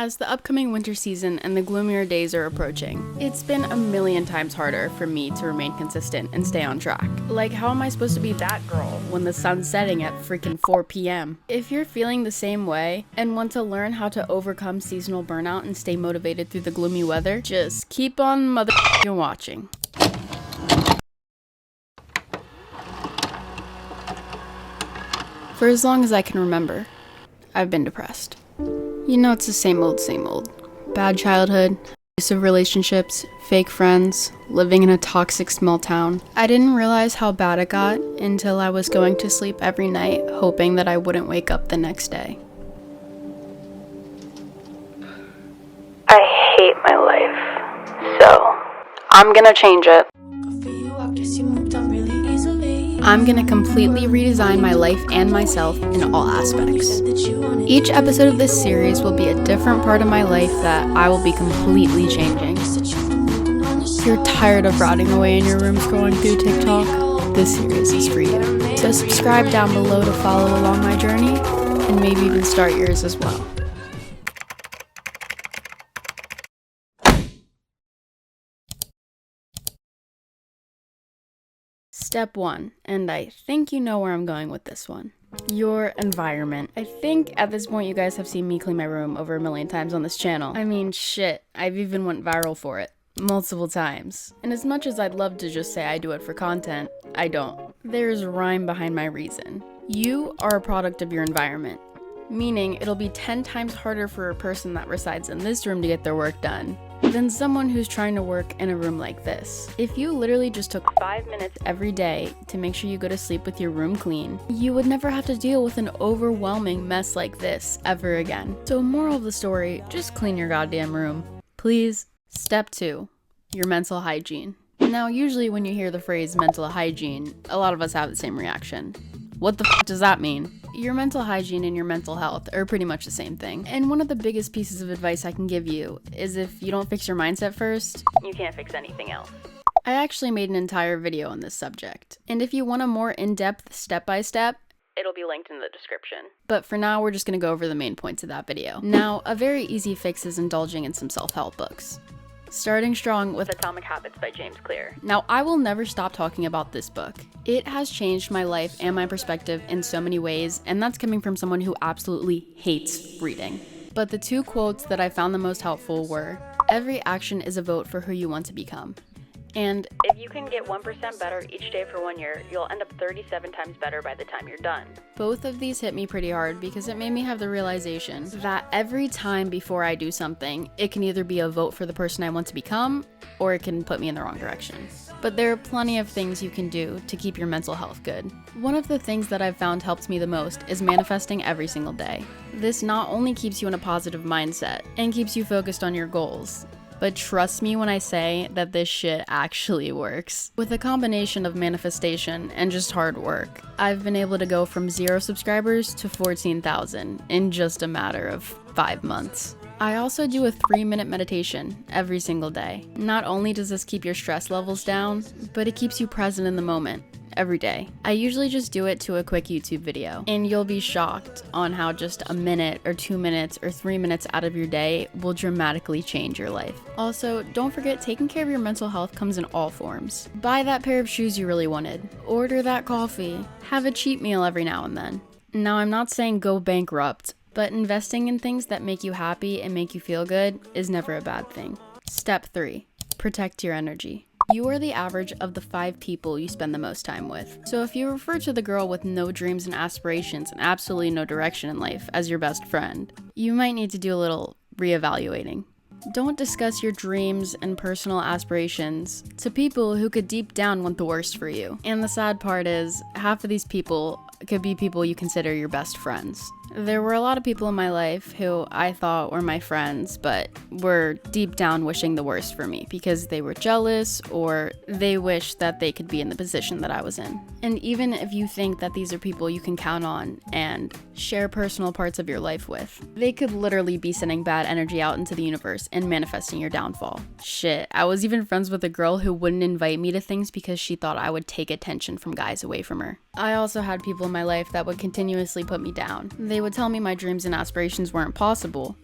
As the upcoming winter season and the gloomier days are approaching, it's been a million times harder for me to remain consistent and stay on track. Like, how am I supposed to be that girl when the sun's setting at freaking 4 p.m.? If you're feeling the same way and want to learn how to overcome seasonal burnout and stay motivated through the gloomy weather, just keep on motherfucking watching. For as long as I can remember, I've been depressed. You know, it's the same old, same old. Bad childhood, abusive relationships, fake friends, living in a toxic small town. I didn't realize how bad it got until I was going to sleep every night, hoping that I wouldn't wake up the next day. I hate my life, so I'm gonna change it. I'm gonna completely redesign my life and myself in all aspects. Each episode of this series will be a different part of my life that I will be completely changing. If you're tired of rotting away in your room scrolling through TikTok, this series is for you. So subscribe down below to follow along my journey, and maybe even start yours as well. Step 1, and I think you know where I'm going with this one. Your environment. I think at this point you guys have seen me clean my room over 1 million times on this channel. I mean, shit, I've even went viral for it. Multiple times. And as much as I'd love to just say I do it for content, I don't. There's rhyme behind my reason. You are a product of your environment. Meaning, it'll be 10 times harder for a person that resides in this room to get their work done than someone who's trying to work in a room like this. If you literally just took 5 minutes every day to make sure you go to sleep with your room clean, you would never have to deal with an overwhelming mess like this ever again. So moral of the story, just clean your goddamn room. Please. Step 2, your mental hygiene. Now, usually when you hear the phrase mental hygiene, a lot of us have the same reaction. What the f does that mean? Your mental hygiene and your mental health are pretty much the same thing. And one of the biggest pieces of advice I can give you is if you don't fix your mindset first, you can't fix anything else. I actually made an entire video on this subject. And if you want a more in-depth step-by-step, it'll be linked in the description. But for now, we're just gonna go over the main points of that video. Now, a very easy fix is indulging in some self-help books. Starting strong with Atomic Habits by James Clear. Now, I will never stop talking about this book. It has changed my life and my perspective in so many ways, and that's coming from someone who absolutely hates reading. But the 2 quotes that I found the most helpful were, "Every action is a vote for who you want to become." And if you can get 1% better each day for 1 year, you'll end up 37 times better by the time you're done. Both of these hit me pretty hard because it made me have the realization that every time before I do something, it can either be a vote for the person I want to become, or it can put me in the wrong direction. But there are plenty of things you can do to keep your mental health good. One of the things that I've found helps me the most is manifesting every single day. This not only keeps you in a positive mindset and keeps you focused on your goals, but trust me when I say that this shit actually works. With a combination of manifestation and just hard work, I've been able to go from 0 subscribers to 14,000 in just a matter of 5 months. I also do a 3-minute meditation every single day. Not only does this keep your stress levels down, but it keeps you present in the moment. Every day. I usually just do it to a quick YouTube video, and you'll be shocked on how just a minute or 2 minutes or 3 minutes out of your day will dramatically change your life. Also, don't forget, taking care of your mental health comes in all forms. Buy that pair of shoes you really wanted. Order that coffee. Have a cheat meal every now and then. Now, I'm not saying go bankrupt, but investing in things that make you happy and make you feel good is never a bad thing. Step 3, protect your energy. You are the average of the 5 people you spend the most time with. So if you refer to the girl with no dreams and aspirations and absolutely no direction in life as your best friend, you might need to do a little reevaluating. Don't discuss your dreams and personal aspirations to people who could deep down want the worst for you. And the sad part is, half of these people could be people you consider your best friends. There were a lot of people in my life who I thought were my friends, but were deep down wishing the worst for me because they were jealous or they wished that they could be in the position that I was in. And even if you think that these are people you can count on and share personal parts of your life with, they could literally be sending bad energy out into the universe and manifesting your downfall. Shit, I was even friends with a girl who wouldn't invite me to things because she thought I would take attention from guys away from her. I also had people in my life that would continuously put me down. They would tell me my dreams and aspirations weren't possible,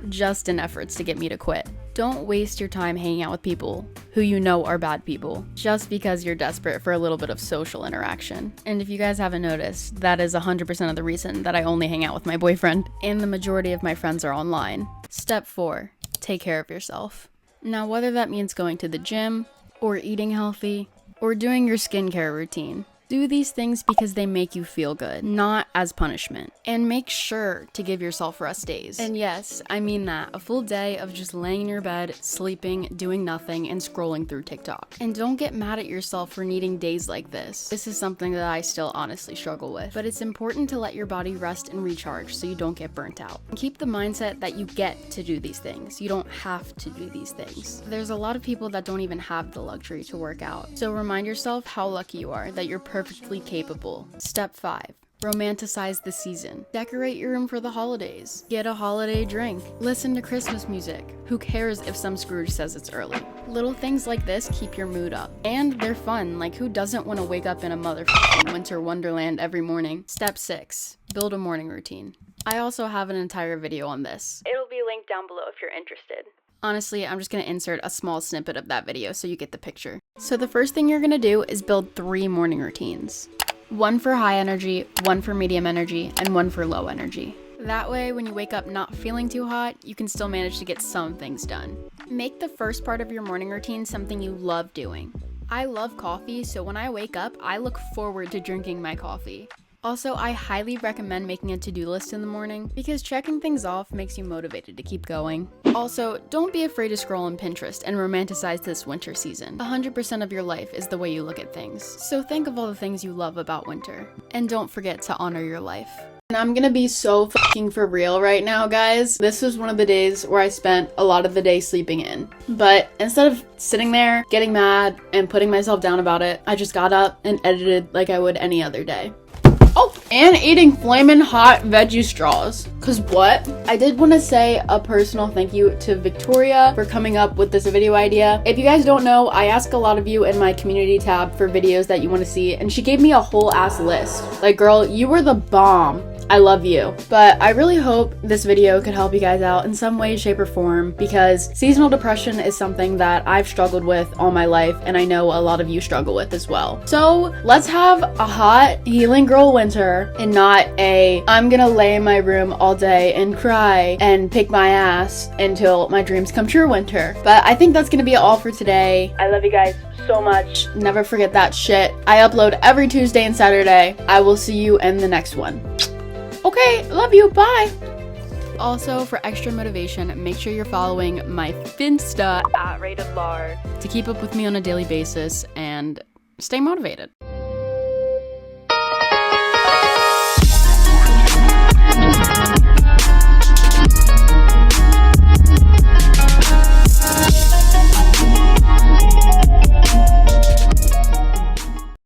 just in efforts to get me to quit. Don't waste your time hanging out with people who you know are bad people just because you're desperate for a little bit of social interaction. And if you guys haven't noticed, that is 100% of the reason that I only hang out with my boyfriend, and the majority of my friends are online. Step 4, take care of yourself. Now, whether that means going to the gym, or eating healthy, or doing your skincare routine, do these things because they make you feel good, not as punishment. And make sure to give yourself rest days. And yes, I mean that. A full day of just laying in your bed, sleeping, doing nothing, and scrolling through TikTok. And don't get mad at yourself for needing days like this. This is something that I still honestly struggle with. But it's important to let your body rest and recharge so you don't get burnt out. And keep the mindset that you get to do these things. You don't have to do these things. There's a lot of people that don't even have the luxury to work out. So remind yourself how lucky you are that you're perfectly capable. Step 5. Romanticize the season. Decorate your room for the holidays. Get a holiday drink. Listen to Christmas music. Who cares if some Scrooge says it's early? Little things like this keep your mood up. And they're fun. Like, who doesn't want to wake up in a motherfucking winter wonderland every morning? Step 6. Build a morning routine. I also have an entire video on this. It'll be linked down below if you're interested. Honestly, I'm just going to insert a small snippet of that video so you get the picture. So the first thing you're going to do is build 3 morning routines. 1 for high energy, 1 for medium energy, and 1 for low energy. That way, when you wake up not feeling too hot, you can still manage to get some things done. Make the first part of your morning routine something you love doing. I love coffee, so when I wake up, I look forward to drinking my coffee. Also, I highly recommend making a to-do list in the morning because checking things off makes you motivated to keep going. Also, don't be afraid to scroll on Pinterest and romanticize this winter season. 100% of your life is the way you look at things. So think of all the things you love about winter. And don't forget to honor your life. And I'm gonna be so fucking for real right now, guys. This was one of the days where I spent a lot of the day sleeping in. But instead of sitting there, getting mad, and putting myself down about it, I just got up and edited like I would any other day. Oh, and eating flamin' hot veggie straws. Cause what? I did want to say a personal thank you to Victoria for coming up with this video idea. If you guys don't know, I ask a lot of you in my community tab for videos that you want to see, and she gave me a whole ass list. Like, girl, you were the bomb. I love you. But I really hope this video could help you guys out in some way, shape, or form, because seasonal depression is something that I've struggled with all my life, and I know a lot of you struggle with as well. So let's have a hot, healing girl winter, and not a I'm gonna lay in my room all day and cry and pick my ass until my dreams come true winter. But I think that's gonna be all for today. I love you guys so much. Never forget that shit. I upload every Tuesday and Saturday. I will see you in the next one. Okay, love you, bye! Also, for extra motivation, make sure you're following my finsta @ratedlar to keep up with me on a daily basis and stay motivated.